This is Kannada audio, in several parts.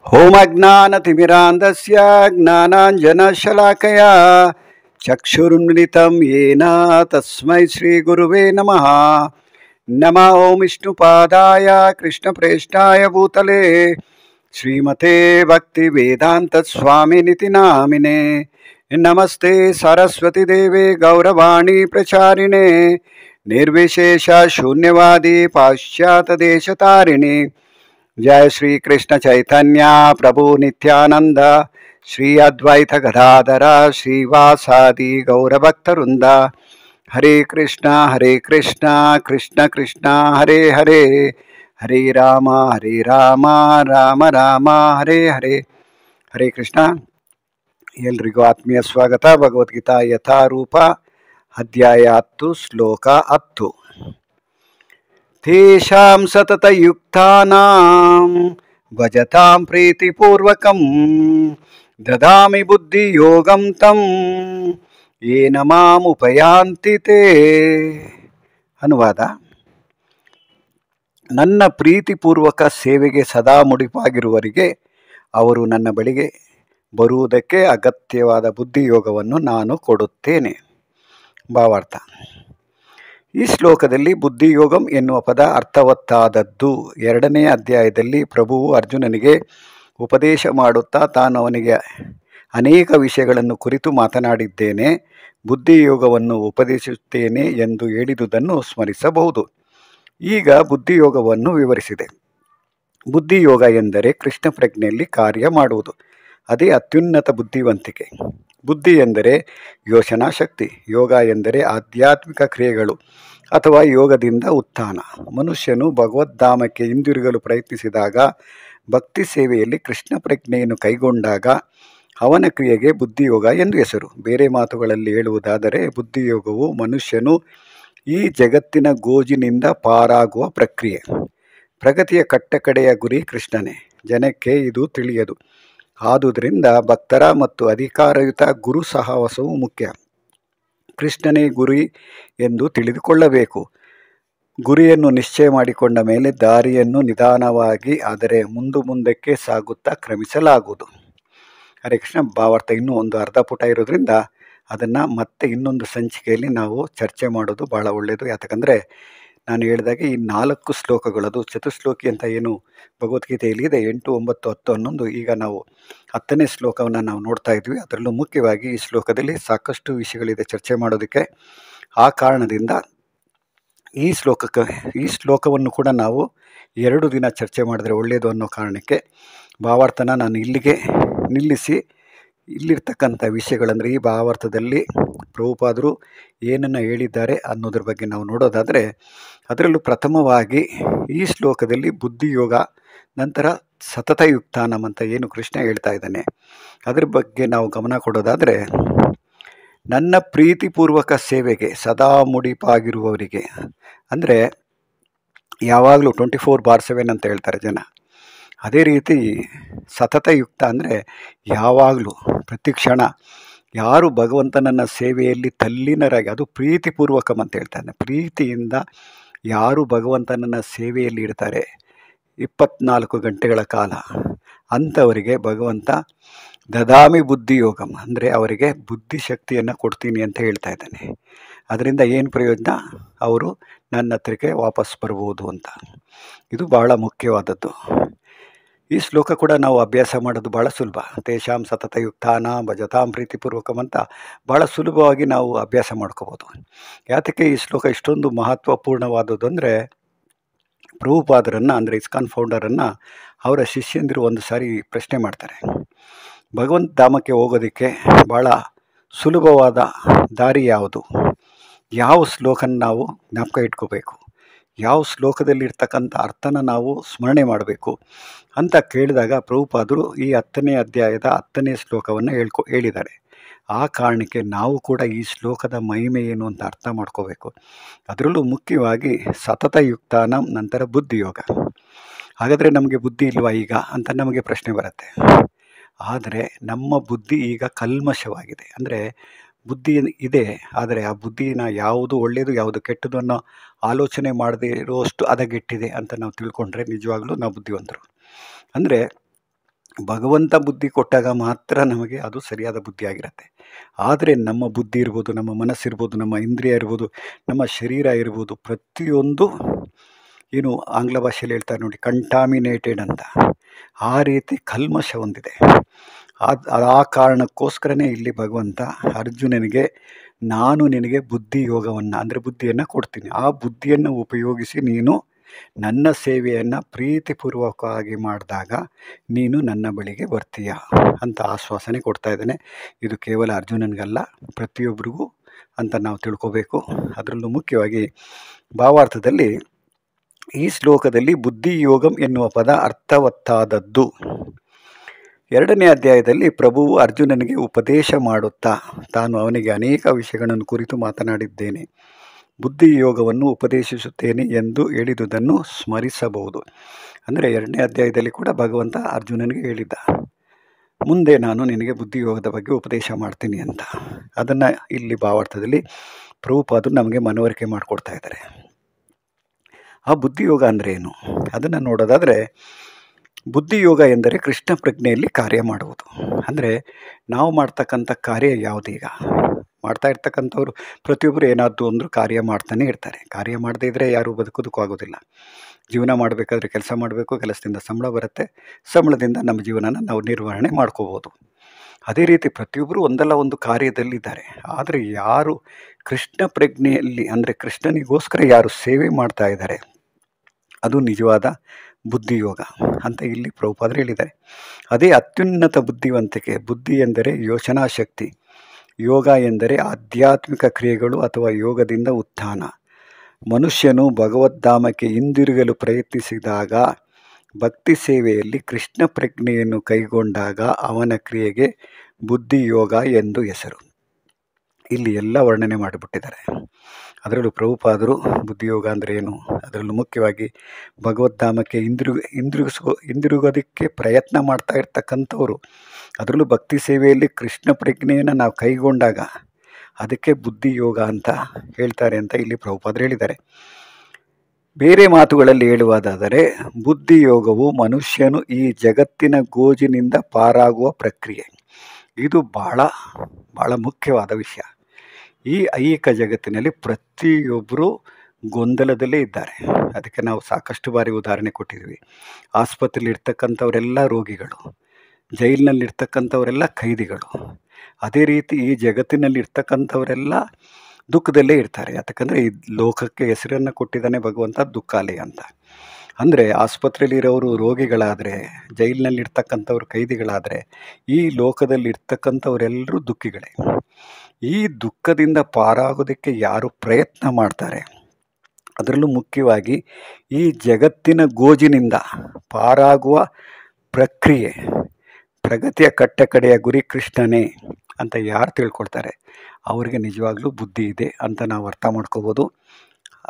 होमज्ञानतिमिरान्धस्य ज्ञानाञ्जनशलाकया चक्षुरुन्मिलितं येन तस्मै श्रीगुरुवे नमः। नमः ॐ विष्णुपादाय कृष्णप्रेष्ठाय भूतले श्रीमते भक्तिवेदान्तस्वामिनिति नामिने। नमस्ते सरस्वती देवे गौरवाणी प्रचारिणे निर्विशेष शून्यवादी पाश्चात्यदेशतारिणे। जय श्री कृष्ण चैतन्य प्रभु नित्यानंद श्री अद्वैत गदाधर श्रीवासादि गौरभक्तवृंद। हरे कृष्णा कृष्ण कृष्ण हरे हरे, हरे राम राम राम हरे हरे। हरे कृष्ण। ಎಲ್ರಿಗೂ ಆತ್ಮೀಯ ಸ್ವಾಗತ. ಭಗವದ್ಗೀತಾ ಯಥಾರೂಪ ಅಧ್ಯಾಯ 10 ಶ್ಲೋಕ 10. ತೇಷಾಂ ಸತತಯುಕ್ತಾನಾಂ ಭಜತಾಂ ಪ್ರೀತಿಪೂರ್ವಕಂ ದದಾಮಿ ಬುದ್ಧಿಯೋಗಂ ತಂ ಯೇನ ಮಾಂ ಉಪಯಾಂತಿ ತೇ. ಅನುವಾದ: ನನ್ನ ಪ್ರೀತಿಪೂರ್ವಕ ಸೇವೆಗೆ ಸದಾ ಮುಡಿಪಾಗಿರುವವರಿಗೆ ಅವರು ನನ್ನ ಬಳಿಗೆ ಬರುವುದಕ್ಕೆ ಅಗತ್ಯವಾದ ಬುದ್ಧಿಯೋಗವನ್ನು ನಾನು ಕೊಡುತ್ತೇನೆ. ಭಾವಾರ್ಥ: ಈ ಶ್ಲೋಕದಲ್ಲಿ ಬುದ್ಧಿಯೋಗಂ ಎನ್ನುವ ಪದ ಅರ್ಥವತ್ತಾದದ್ದು. 2ನೇ ಅಧ್ಯಾಯದಲ್ಲಿ ಪ್ರಭುವು ಅರ್ಜುನನಿಗೆ ಉಪದೇಶ ಮಾಡುತ್ತಾ ತಾನು ಅವನಿಗೆ ಅನೇಕ ವಿಷಯಗಳನ್ನು ಕುರಿತು ಮಾತನಾಡಿದ್ದೇನೆ, ಬುದ್ಧಿಯೋಗವನ್ನು ಉಪದೇಶಿಸುತ್ತೇನೆ ಎಂದು ಹೇಳಿದುದನ್ನು ಸ್ಮರಿಸಬಹುದು. ಈಗ ಬುದ್ಧಿಯೋಗವನ್ನು ವಿವರಿಸಿದೆ. ಬುದ್ಧಿಯೋಗ ಎಂದರೆ ಕೃಷ್ಣ ಪ್ರಜ್ಞೆಯಲ್ಲಿ ಕಾರ್ಯ ಮಾಡುವುದು. ಅದೇ ಅತ್ಯುನ್ನತ ಬುದ್ಧಿವಂತಿಕೆ. ಬುದ್ಧಿ ಎಂದರೆ ಯೋಚನಾ ಶಕ್ತಿ. ಯೋಗ ಎಂದರೆ ಆಧ್ಯಾತ್ಮಿಕ ಕ್ರಿಯೆಗಳು ಅಥವಾ ಯೋಗದಿಂದ ಉತ್ಥಾನ. ಮನುಷ್ಯನು ಭಗವದ್ಧಾಮಕ್ಕೆ ಹಿಂದಿರುಗಲು ಪ್ರಯತ್ನಿಸಿದಾಗ, ಭಕ್ತಿ ಸೇವೆಯಲ್ಲಿ ಕೃಷ್ಣ ಪ್ರಜ್ಞೆಯನ್ನು ಕೈಗೊಂಡಾಗ ಅವನ ಕ್ರಿಯೆಗೆ ಬುದ್ಧಿಯೋಗ ಎಂದು ಹೆಸರು. ಬೇರೆ ಮಾತುಗಳಲ್ಲಿ ಹೇಳುವುದಾದರೆ, ಬುದ್ಧಿಯೋಗವು ಮನುಷ್ಯನು ಈ ಜಗತ್ತಿನ ಗೋಜಿನಿಂದ ಪಾರಾಗುವ ಪ್ರಕ್ರಿಯೆ. ಪ್ರಗತಿಯ ಕಟ್ಟಕಡೆಯ ಗುರಿ ಕೃಷ್ಣನೇ. ಜನಕ್ಕೆ ಇದು ತಿಳಿಯದು. ಆದುದರಿಂದ ಭಕ್ತರ ಮತ್ತು ಅಧಿಕಾರಯುತ ಗುರು ಸಹವಾಸವು ಮುಖ್ಯ. ಕೃಷ್ಣನೇ ಗುರಿ ಎಂದು ತಿಳಿದುಕೊಳ್ಳಬೇಕು. ಗುರಿಯನ್ನು ನಿಶ್ಚಯ ಮಾಡಿಕೊಂಡ ಮೇಲೆ ದಾರಿಯನ್ನು ನಿಧಾನವಾಗಿ ಆದರೆ ಮುಂದಕ್ಕೆ ಸಾಗುತ್ತಾ ಕ್ರಮಿಸಲಾಗುವುದು. ಹರೇ ಕೃಷ್ಣ. ಭಾವಾರ್ಥ ಇನ್ನೂ ಒಂದು ಅರ್ಧ ಪುಟ ಇರೋದ್ರಿಂದ ಅದನ್ನು ಮತ್ತೆ ಇನ್ನೊಂದು ಸಂಚಿಕೆಯಲ್ಲಿ ನಾವು ಚರ್ಚೆ ಮಾಡೋದು ಭಾಳ ಒಳ್ಳೆಯದು. ಯಾಕಂದರೆ ನಾನು ಹೇಳಿದಾಗೆ ಈ 4 ಶ್ಲೋಕಗಳು, ಅದು ಚತುಶ್ಲೋಕಿ ಅಂತ ಏನು ಭಗವದ್ಗೀತೆಯಲ್ಲಿ ಇದೆ, 8, 9, 10, 11. ಈಗ ನಾವು 10ನೇ ಶ್ಲೋಕವನ್ನು ನಾವು ನೋಡ್ತಾ ಇದ್ವಿ. ಅದರಲ್ಲೂ ಮುಖ್ಯವಾಗಿ ಈ ಶ್ಲೋಕದಲ್ಲಿ ಸಾಕಷ್ಟು ವಿಷಯಗಳಿದೆ ಚರ್ಚೆ ಮಾಡೋದಕ್ಕೆ. ಆ ಕಾರಣದಿಂದ ಈ ಶ್ಲೋಕವನ್ನು ಕೂಡ ನಾವು 2 ದಿನ ಚರ್ಚೆ ಮಾಡಿದ್ರೆ ಒಳ್ಳೆಯದು ಅನ್ನೋ ಕಾರಣಕ್ಕೆ ಭಾವಾರ್ಥನ ನಾನು ಇಲ್ಲಿಗೆ ನಿಲ್ಲಿಸಿ, ಇಲ್ಲಿರ್ತಕ್ಕಂಥ ವಿಷಯಗಳಂದರೆ ಈ ಭಾವಾರ್ಥದಲ್ಲಿ ಪ್ರಭುಪಾದರು ಏನನ್ನು ಹೇಳಿದ್ದಾರೆ ಅನ್ನೋದ್ರ ಬಗ್ಗೆ ನಾವು ನೋಡೋದಾದರೆ, ಅದರಲ್ಲೂ ಪ್ರಥಮವಾಗಿ ಈ ಶ್ಲೋಕದಲ್ಲಿ ಬುದ್ಧಿಯೋಗ, ನಂತರ ಸತತಯುಕ್ತಾನಂ ಅಂತ ಏನು ಕೃಷ್ಣ ಹೇಳ್ತಾ ಇದ್ದಾನೆ ಅದ್ರ ಬಗ್ಗೆ ನಾವು ಗಮನ ಕೊಡೋದಾದರೆ, ನನ್ನ ಪ್ರೀತಿಪೂರ್ವಕ ಸೇವೆಗೆ ಸದಾ ಮುಡಿಪಾಗಿರುವವರಿಗೆ, ಅಂದರೆ ಯಾವಾಗಲೂ 24/7 ಅಂತ ಹೇಳ್ತಾರೆ ಜನ. ಅದೇ ರೀತಿ ಸತತಯುಕ್ತ ಅಂದರೆ ಯಾವಾಗಲೂ ಪ್ರತಿ ಕ್ಷಣ ಯಾರು ಭಗವಂತನನ್ನ ಸೇವೆಯಲ್ಲಿ ತಲ್ಲೀನರಾಗಿ, ಅದು ಪ್ರೀತಿಪೂರ್ವಕಂ ಅಂತ ಹೇಳ್ತಾನೆ. ಪ್ರೀತಿಯಿಂದ ಯಾರು ಭಗವಂತನನ್ನ ಸೇವೆಯಲ್ಲಿ ಇಡ್ತಾರೆ 24 ಗಂಟೆಗಳ ಕಾಲ, ಅಂಥವರಿಗೆ ಭಗವಂತ ದದಾಮಿ ಬುದ್ಧಿಯೋಗಂ ಅಂದರೆ ಅವರಿಗೆ ಬುದ್ಧಿಶಕ್ತಿಯನ್ನು ಕೊಡ್ತೀನಿ ಅಂತ ಹೇಳ್ತಾ ಇದ್ದಾನೆ. ಅದರಿಂದ ಏನು ಪ್ರಯೋಜನ? ಅವರು ನನ್ನ ಹತ್ರಕ್ಕೆ ವಾಪಸ್ ಬರ್ಬೋದು ಅಂತ. ಇದು ಬಹಳ ಮುಖ್ಯವಾದದ್ದು. ಈ ಶ್ಲೋಕ ಕೂಡ ನಾವು ಅಭ್ಯಾಸ ಮಾಡೋದು ಭಾಳ ಸುಲಭ. ತೇಷಾಂ ಸತತಯುಕ್ತಾನ ಭಜತಾಂ ಪ್ರೀತಿಪೂರ್ವಕಂ ಅಂತ ಭಾಳ ಸುಲಭವಾಗಿ ನಾವು ಅಭ್ಯಾಸ ಮಾಡ್ಕೋಬೋದು. ಯಾತಕ್ಕೆ ಈ ಶ್ಲೋಕ ಇಷ್ಟೊಂದು ಮಹತ್ವಪೂರ್ಣವಾದದ್ದು ಅಂದರೆ, ಪ್ರಭುಪಾದರನ್ನು ಅಂದರೆ ಇಸ್ಕಾನ್ ಫೌಂಡರನ್ನು ಅವರ ಶಿಷ್ಯಂದಿರು ಒಂದು ಸಾರಿ ಪ್ರಶ್ನೆ ಮಾಡ್ತಾರೆ, ಭಗವಂತ ಧಾಮಕ್ಕೆ ಹೋಗೋದಕ್ಕೆ ಭಾಳ ಸುಲಭವಾದ ದಾರಿ ಯಾವುದು? ಯಾವ ಶ್ಲೋಕನ ನಾವು ಜ್ಞಾಪಕ ಇಟ್ಕೋಬೇಕು? ಯಾವ ಶ್ಲೋಕದಲ್ಲಿರ್ತಕ್ಕಂಥ ಅರ್ಥನ ನಾವು ಸ್ಮರಣೆ ಮಾಡಬೇಕು ಅಂತ ಕೇಳಿದಾಗ, ಪ್ರಭುಪಾದರು ಈ 10ನೇ ಅಧ್ಯಾಯದ 10ನೇ ಶ್ಲೋಕವನ್ನು ಹೇಳಿದ್ದಾರೆ. ಆ ಕಾರಣಕ್ಕೆ ನಾವು ಕೂಡ ಈ ಶ್ಲೋಕದ ಮಹಿಮೆ ಏನು ಅಂತ ಅರ್ಥ ಮಾಡ್ಕೋಬೇಕು. ಅದರಲ್ಲೂ ಮುಖ್ಯವಾಗಿ ಸತತಯುಕ್ತಾನಂ, ನಂತರ ಬುದ್ಧಿಯೋಗ. ಹಾಗಾದರೆ ನಮಗೆ ಬುದ್ಧಿ ಇಲ್ವಾ ಈಗ ಅಂತ ನಮಗೆ ಪ್ರಶ್ನೆ ಬರುತ್ತೆ. ಆದರೆ ನಮ್ಮ ಬುದ್ಧಿ ಈಗ ಕಲ್ಮಶವಾಗಿದೆ. ಅಂದರೆ ಬುದ್ಧಿ ಇದೆ, ಆದರೆ ಆ ಬುದ್ಧಿನ ಯಾವುದು ಒಳ್ಳೆಯದು ಯಾವುದು ಕೆಟ್ಟದ್ದು ಅನ್ನೋ ಆಲೋಚನೆ ಮಾಡದೇ ಇರುವಷ್ಟು ಹದಗೆಟ್ಟಿದೆ ಅಂತ ನಾವು ತಿಳ್ಕೊಂಡ್ರೆ ನಿಜವಾಗ್ಲೂ ನಾವು ಬುದ್ಧಿವಂತರು. ಅಂದರೆ ಭಗವಂತ ಬುದ್ಧಿ ಕೊಟ್ಟಾಗ ಮಾತ್ರ ನಮಗೆ ಅದು ಸರಿಯಾದ ಬುದ್ಧಿ ಆಗಿರುತ್ತೆ. ಆದರೆ ನಮ್ಮ ಬುದ್ಧಿ ಇರ್ಬೋದು, ನಮ್ಮ ಮನಸ್ಸಿರ್ಬೋದು, ನಮ್ಮ ಇಂದ್ರಿಯ ಇರ್ಬೋದು, ನಮ್ಮ ಶರೀರ ಇರ್ಬೋದು, ಪ್ರತಿಯೊಂದು ಏನು ಆಂಗ್ಲ ಭಾಷೆಯಲ್ಲಿ ಹೇಳ್ತಾರೆ ನೋಡಿ, ಕಂಟಾಮಿನೇಟೆಡ್ ಅಂತ, ಆ ರೀತಿ ಕಲ್ಮಶ ಹೊಂದಿದೆ. ಆ ಕಾರಣಕ್ಕೋಸ್ಕರನೇ ಇಲ್ಲಿ ಭಗವಂತ ಅರ್ಜುನನಿಗೆ ನಾನು ನಿನಗೆ ಬುದ್ಧಿ ಯೋಗವನ್ನು ಅಂದರೆ ಬುದ್ಧಿಯನ್ನು ಕೊಡ್ತೀನಿ, ಆ ಬುದ್ಧಿಯನ್ನು ಉಪಯೋಗಿಸಿ ನೀನು ನನ್ನ ಸೇವೆಯನ್ನು ಪ್ರೀತಿಪೂರ್ವಕವಾಗಿ ಮಾಡಿದಾಗ ನೀನು ನನ್ನ ಬಳಿಗೆ ಬರ್ತೀಯ ಅಂತ ಆಶ್ವಾಸನೆ ಕೊಡ್ತಾ ಇದ್ದಾನೆ. ಇದು ಕೇವಲ ಅರ್ಜುನನಿಗಲ್ಲ, ಪ್ರತಿಯೊಬ್ಬರಿಗೂ ಅಂತ ನಾವು ತಿಳ್ಕೋಬೇಕು. ಅದರಲ್ಲೂ ಮುಖ್ಯವಾಗಿ ಭಾವಾರ್ಥದಲ್ಲಿ ಈ ಶ್ಲೋಕದಲ್ಲಿ ಬುದ್ಧಿಯೋಗಂ ಎನ್ನುವ ಪದ ಅರ್ಥವತ್ತಾದದ್ದು. 2ನೇ ಅಧ್ಯಾಯದಲ್ಲಿ ಪ್ರಭುವು ಅರ್ಜುನನಿಗೆ ಉಪದೇಶ ಮಾಡುತ್ತಾ ತಾನು ಅವನಿಗೆ ಅನೇಕ ವಿಷಯಗಳನ್ನು ಕುರಿತು ಮಾತನಾಡಿದ್ದೇನೆ, ಬುದ್ಧಿಯೋಗವನ್ನು ಉಪದೇಶಿಸುತ್ತೇನೆ ಎಂದು ಹೇಳಿದುದನ್ನು ಸ್ಮರಿಸಬಹುದು. ಅಂದರೆ 2ನೇ ಅಧ್ಯಾಯದಲ್ಲಿ ಕೂಡ ಭಗವಂತ ಅರ್ಜುನನಿಗೆ ಹೇಳಿದ್ದ, ಮುಂದೆ ನಾನು ನಿನಗೆ ಬುದ್ಧಿಯೋಗದ ಬಗ್ಗೆ ಉಪದೇಶ ಮಾಡ್ತೀನಿ ಅಂತ. ಅದನ್ನು ಇಲ್ಲಿ ಭಾವಾರ್ಥದಲ್ಲಿ ಪ್ರಭುಪಾದರು ನಮಗೆ ಮನವರಿಕೆ ಮಾಡಿಕೊಡ್ತಾ ಇದ್ದಾರೆ. ಆ ಬುದ್ಧಿಯೋಗ ಅಂದರೆ ಏನು ಅದನ್ನು ನೋಡೋದಾದರೆ, ಬುದ್ಧಿಯೋಗ ಎಂದರೆ ಕೃಷ್ಣ ಪ್ರಜ್ಞೆಯಲ್ಲಿ ಕಾರ್ಯ ಮಾಡುವುದು. ಅಂದರೆ ನಾವು ಮಾಡ್ತಕ್ಕಂಥ ಕಾರ್ಯ ಯಾವುದೀಗ ಮಾಡ್ತಾ ಇರ್ತಕ್ಕಂಥವ್ರು ಪ್ರತಿಯೊಬ್ಬರು ಏನಾದರೂ ಒಂದು ಕಾರ್ಯ ಮಾಡ್ತಾನೆ ಇರ್ತಾರೆ. ಕಾರ್ಯ ಮಾಡದೇ ಇದ್ದರೆ ಯಾರೂ ಬದುಕೋದಕ್ಕೂ ಆಗೋದಿಲ್ಲ. ಜೀವನ ಮಾಡಬೇಕಾದ್ರೆ ಕೆಲಸ ಮಾಡಬೇಕು, ಕೆಲಸದಿಂದ ಸಂಬಳ ಬರುತ್ತೆ, ಸಂಬಳದಿಂದ ನಮ್ಮ ಜೀವನನ ನಾವು ನಿರ್ವಹಣೆ ಮಾಡ್ಕೋಬೋದು. ಅದೇ ರೀತಿ ಪ್ರತಿಯೊಬ್ಬರು ಒಂದಲ್ಲ ಒಂದು ಕಾರ್ಯದಲ್ಲಿದ್ದಾರೆ. ಆದರೆ ಯಾರು ಕೃಷ್ಣ ಪ್ರಜ್ಞೆಯಲ್ಲಿ ಅಂದರೆ ಕೃಷ್ಣನಿಗೋಸ್ಕರ ಯಾರು ಸೇವೆ ಮಾಡ್ತಾ ಇದ್ದಾರೆ, ಅದು ನಿಜವಾದ ಬುದ್ಧಿಯೋಗ ಅಂತ ಇಲ್ಲಿ ಪ್ರಭುಪಾದರು ಹೇಳಿದ್ದಾರೆ. ಅದೇ ಅತ್ಯುನ್ನತ ಬುದ್ಧಿವಂತಿಕೆ. ಬುದ್ಧಿ ಎಂದರೆ ಯೋಚನಾ ಶಕ್ತಿ, ಯೋಗ ಎಂದರೆ ಆಧ್ಯಾತ್ಮಿಕ ಕ್ರಿಯೆಗಳು ಅಥವಾ ಯೋಗದಿಂದ ಉತ್ಥಾನ. ಮನುಷ್ಯನು ಭಗವದ್ಧಾಮಕ್ಕೆ ಹಿಂದಿರುಗಲು ಪ್ರಯತ್ನಿಸಿದಾಗ, ಭಕ್ತಿ ಸೇವೆಯಲ್ಲಿ ಕೃಷ್ಣ ಪ್ರಜ್ಞೆಯನ್ನು ಕೈಗೊಂಡಾಗ ಅವನ ಕ್ರಿಯೆಗೆ ಬುದ್ಧಿಯೋಗ ಎಂದು ಹೆಸರು. ಇಲ್ಲಿ ಎಲ್ಲ ವರ್ಣನೆ ಮಾಡಿಬಿಟ್ಟಿದ್ದಾರೆ. ಅದರಲ್ಲೂ ಪ್ರಭುಪಾದರು ಬುದ್ಧಿಯೋಗ ಅಂದರೆ ಏನು, ಅದರಲ್ಲೂ ಮುಖ್ಯವಾಗಿ ಭಗವದ್ಧಾಮಕ್ಕೆ ಹಿಂದಿರುಗೋದಕ್ಕೆ ಪ್ರಯತ್ನ ಮಾಡ್ತಾ ಇರ್ತಕ್ಕಂಥವ್ರು, ಅದರಲ್ಲೂ ಭಕ್ತಿ ಸೇವೆಯಲ್ಲಿ ಕೃಷ್ಣ ಪ್ರಜ್ಞೆಯನ್ನು ನಾವು ಕೈಗೊಂಡಾಗ ಅದಕ್ಕೆ ಬುದ್ಧಿಯೋಗ ಅಂತ ಹೇಳ್ತಾರೆ ಅಂತ ಇಲ್ಲಿ ಪ್ರಭುಪಾದರು ಹೇಳಿದ್ದಾರೆ. ಬೇರೆ ಮಾತುಗಳಲ್ಲಿ ಹೇಳುವುದಾದರೆ, ಬುದ್ಧಿಯೋಗವು ಮನುಷ್ಯನು ಈ ಜಗತ್ತಿನ ಗೋಜಿನಿಂದ ಪಾರಾಗುವ ಪ್ರಕ್ರಿಯೆ. ಇದು ಭಾಳ ಮುಖ್ಯವಾದ ವಿಷಯ. ಈ ಐಹಿಕ ಜಗತ್ತಿನಲ್ಲಿ ಪ್ರತಿಯೊಬ್ಬರು ಗೊಂದಲದಲ್ಲೇ ಇದ್ದಾರೆ. ಅದಕ್ಕೆ ನಾವು ಸಾಕಷ್ಟು ಬಾರಿ ಉದಾಹರಣೆ ಕೊಟ್ಟಿದ್ವಿ. ಆಸ್ಪತ್ರೆಯಲ್ಲಿ ಇರ್ತಕ್ಕಂಥವರೆಲ್ಲ ರೋಗಿಗಳು, ಜೈಲಿನಲ್ಲಿರ್ತಕ್ಕಂಥವರೆಲ್ಲ ಖೈದಿಗಳು. ಅದೇ ರೀತಿ ಈ ಜಗತ್ತಿನಲ್ಲಿ ಇರ್ತಕ್ಕಂಥವರೆಲ್ಲ ದುಃಖದಲ್ಲೇ ಇರ್ತಾರೆ. ಯಾಕಂದರೆ ಈ ಲೋಕಕ್ಕೆ ಹೆಸರನ್ನು ಕೊಟ್ಟಿದ್ದಾನೆ ಭಗವಂತ ದುಃಖಾಲಯ ಅಂತ. ಅಂದರೆ ಆಸ್ಪತ್ರೆಯಲ್ಲಿರೋರು ರೋಗಿಗಳಾದರೆ, ಜೈಲಿನಲ್ಲಿರ್ತಕ್ಕಂಥವ್ರು ಖೈದಿಗಳಾದರೆ, ಈ ಲೋಕದಲ್ಲಿ ಇರ್ತಕ್ಕಂಥವರೆಲ್ಲರೂ ದುಃಖಿಗಳೇ. ಈ ದುಃಖದಿಂದ ಪಾರಾಗೋದಕ್ಕೆ ಯಾರು ಪ್ರಯತ್ನ ಮಾಡ್ತಾರೆ, ಅದರಲ್ಲೂ ಮುಖ್ಯವಾಗಿ ಈ ಜಗತ್ತಿನ ಗೋಜಿನಿಂದ ಪಾರಾಗುವ ಪ್ರಕ್ರಿಯೆ, ಪ್ರಗತಿಯ ಕಟ್ಟಕಡೆಯ ಗುರಿ ಕೃಷ್ಣನೇ ಅಂತ ಯಾರು ತಿಳ್ಕೊಳ್ತಾರೆ, ಅವರಿಗೆ ನಿಜವಾಗ್ಲೂ ಬುದ್ಧಿ ಇದೆ ಅಂತ ನಾವು ಅರ್ಥ ಮಾಡ್ಕೋಬೋದು.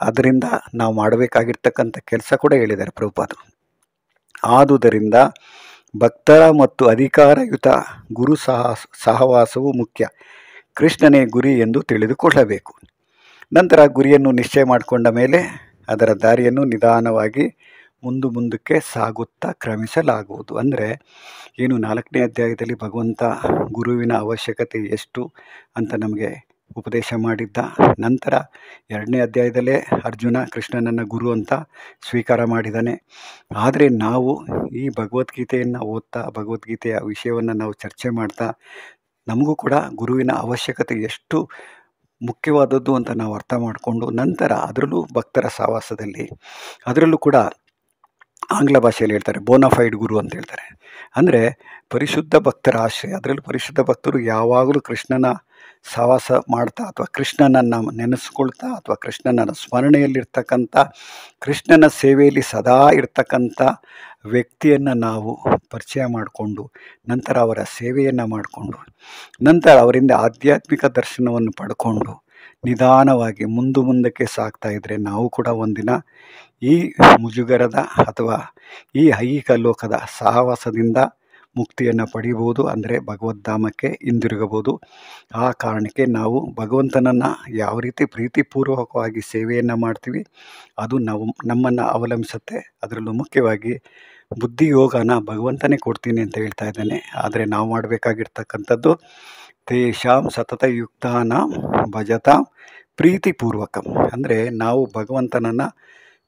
ಅದರಿಂದ ನಾವು ಮಾಡಬೇಕಾಗಿರ್ತಕ್ಕಂಥ ಕೆಲಸ ಕೂಡ ಹೇಳಿದ್ದಾರೆ ಪ್ರಭುಪಾದರು. ಆದುದರಿಂದ ಭಕ್ತರ ಮತ್ತು ಅಧಿಕಾರಯುತ ಗುರು ಸಹವಾಸವು ಮುಖ್ಯ. ಕೃಷ್ಣನೇ ಗುರಿ ಎಂದು ತಿಳಿದುಕೊಳ್ಳಬೇಕು. ನಂತರ ಗುರಿಯನ್ನು ನಿಶ್ಚಯ ಮಾಡಿಕೊಂಡ ಮೇಲೆ ಅದರ ದಾರಿಯನ್ನು ನಿಧಾನವಾಗಿ ಮುಂದಕ್ಕೆ ಸಾಗುತ್ತಾ ಕ್ರಮಿಸಲಾಗುವುದು. ಅಂದರೆ ಏನು 4ನೇ ಅಧ್ಯಾಯದಲ್ಲಿ ಭಗವಂತ ಗುರುವಿನ ಅವಶ್ಯಕತೆ ಎಷ್ಟು ಅಂತ ನಮಗೆ ಉಪದೇಶ ಮಾಡಿದ್ದ. ನಂತರ 2ನೇ ಅಧ್ಯಾಯದಲ್ಲೇ ಅರ್ಜುನ ಕೃಷ್ಣನನ್ನು ಗುರು ಅಂತ ಸ್ವೀಕಾರ ಮಾಡಿದ್ದಾನೆ. ಆದರೆ ನಾವು ಈ ಭಗವದ್ಗೀತೆಯನ್ನು ಓದ್ತಾ, ಭಗವದ್ಗೀತೆಯ ವಿಷಯವನ್ನು ನಾವು ಚರ್ಚೆ ಮಾಡ್ತಾ, ನಮಗೂ ಕೂಡ ಗುರುವಿನ ಅವಶ್ಯಕತೆ ಎಷ್ಟು ಮುಖ್ಯವಾದದ್ದು ಅಂತ ನಾವು ಅರ್ಥ ಮಾಡಿಕೊಂಡು, ನಂತರ ಅದರಲ್ಲೂ ಭಕ್ತರ ಸಹವಾಸದಲ್ಲಿ, ಅದರಲ್ಲೂ ಕೂಡ ಆಂಗ್ಲ ಭಾಷೆಯಲ್ಲಿ ಹೇಳ್ತಾರೆ ಬೋನಾಫೈಡ್ ಗುರು ಅಂತ ಹೇಳ್ತಾರೆ. ಅಂದರೆ ಪರಿಶುದ್ಧ ಭಕ್ತರ ಆಶ್ರಯ. ಅದರಲ್ಲೂ ಪರಿಶುದ್ಧ ಭಕ್ತರು ಯಾವಾಗಲೂ ಕೃಷ್ಣನ ಸಹವಾಸ ಮಾಡ್ತಾ ಅಥವಾ ಕೃಷ್ಣನನ್ನು ನೆನೆಸ್ಕೊಳ್ತಾ ಅಥವಾ ಕೃಷ್ಣನ ಸ್ಮರಣೆಯಲ್ಲಿರ್ತಕ್ಕಂಥ, ಕೃಷ್ಣನ ಸೇವೆಯಲ್ಲಿ ಸದಾ ಇರ್ತಕ್ಕಂಥ ವ್ಯಕ್ತಿಯನ್ನು ನಾವು ಪರಿಚಯ ಮಾಡಿಕೊಂಡು, ನಂತರ ಅವರ ಸೇವೆಯನ್ನು ಮಾಡಿಕೊಂಡು, ನಂತರ ಅವರಿಂದ ಆಧ್ಯಾತ್ಮಿಕ ದರ್ಶನವನ್ನು ಪಡ್ಕೊಂಡು ನಿಧಾನವಾಗಿ ಮುಂದಕ್ಕೆ ಸಾಗ್ತಾ ಇದ್ದರೆ ನಾವು ಕೂಡ ಒಂದಿನ ಈ ಮುಜುಗರದ ಅಥವಾ ಈ ಐಹಿಕ ಲೋಕದ ಸಹವಾಸದಿಂದ ಮುಕ್ತಿಯನ್ನು ಪಡಿಬೋದು. ಅಂದರೆ ಭಗವದ್ಧಾಮಕ್ಕೆ ಹಿಂದಿರುಗಬಹುದು. ಆ ಕಾರಣಕ್ಕೆ ನಾವು ಭಗವಂತನನ್ನು ಯಾವ ರೀತಿ ಪ್ರೀತಿಪೂರ್ವಕವಾಗಿ ಸೇವೆಯನ್ನು ಮಾಡ್ತೀವಿ ಅದು ನಮ್ಮನ್ನು ಅವಲಂಬಿಸುತ್ತೆ. ಅದರಲ್ಲೂ ಮುಖ್ಯವಾಗಿ ಬುದ್ಧಿಯೋಗನ ಭಗವಂತನೇ ಕೊಡ್ತೀನಿ ಅಂತ ಹೇಳ್ತಾ ಇದ್ದಾನೆ. ಆದರೆ ನಾವು ಮಾಡಬೇಕಾಗಿರ್ತಕ್ಕಂಥದ್ದು ತೇಷಾಂ ಸತತಯುಕ್ತಾನಾಂ ಭಜತಾಂ ಪ್ರೀತಿಪೂರ್ವಕಂ. ಅಂದರೆ ನಾವು ಭಗವಂತನನ್ನು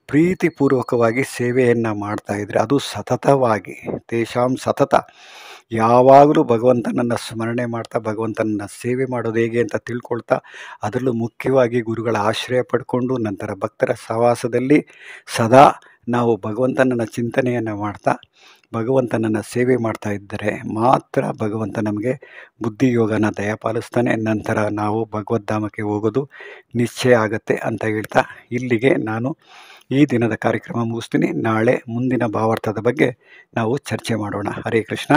ಪ್ರೀತಿಪೂರ್ವಕವಾಗಿ ಸೇವೆಯನ್ನು ಮಾಡ್ತಾಯಿದ್ರೆ ಅದು ಸತತವಾಗಿ, ತೇಷಾಂ ಸತತ, ಯಾವಾಗಲೂ ಭಗವಂತನನ್ನು ಸ್ಮರಣೆ ಮಾಡ್ತಾ ಭಗವಂತನನ್ನು ಸೇವೆ ಮಾಡೋದು ಹೇಗೆ ಅಂತ ತಿಳ್ಕೊಳ್ತಾ, ಅದರಲ್ಲೂ ಮುಖ್ಯವಾಗಿ ಗುರುಗಳ ಆಶ್ರಯ ಪಡ್ಕೊಂಡು ನಂತರ ಭಕ್ತರ ಸಹವಾಸದಲ್ಲಿ ಸದಾ ನಾವು ಭಗವಂತನನ್ನು ಚಿಂತನೆಯನ್ನು ಮಾಡ್ತಾ ಭಗವಂತನನ್ನು ಸೇವೆ ಮಾಡ್ತಾ ಇದ್ದರೆ ಮಾತ್ರ ಭಗವಂತ ನಮಗೆ ಬುದ್ಧಿಯೋಗನ ದಯಪಾಲಿಸ್ತಾನೆ. ನಂತರ ನಾವು ಭಗವದ್ಧಾಮಕ್ಕೆ ಹೋಗೋದು ನಿಶ್ಚಯ ಆಗುತ್ತೆ ಅಂತ ಹೇಳ್ತಾ ಇಲ್ಲಿಗೆ ನಾನು ಈ ದಿನದ ಕಾರ್ಯಕ್ರಮ ಮುಗಿಸ್ತೀನಿ. ನಾಳೆ ಮುಂದಿನ ಭಾವಾರ್ಥದ ಬಗ್ಗೆ ನಾವು ಚರ್ಚೆ ಮಾಡೋಣ. ಹರೇ ಕೃಷ್ಣ.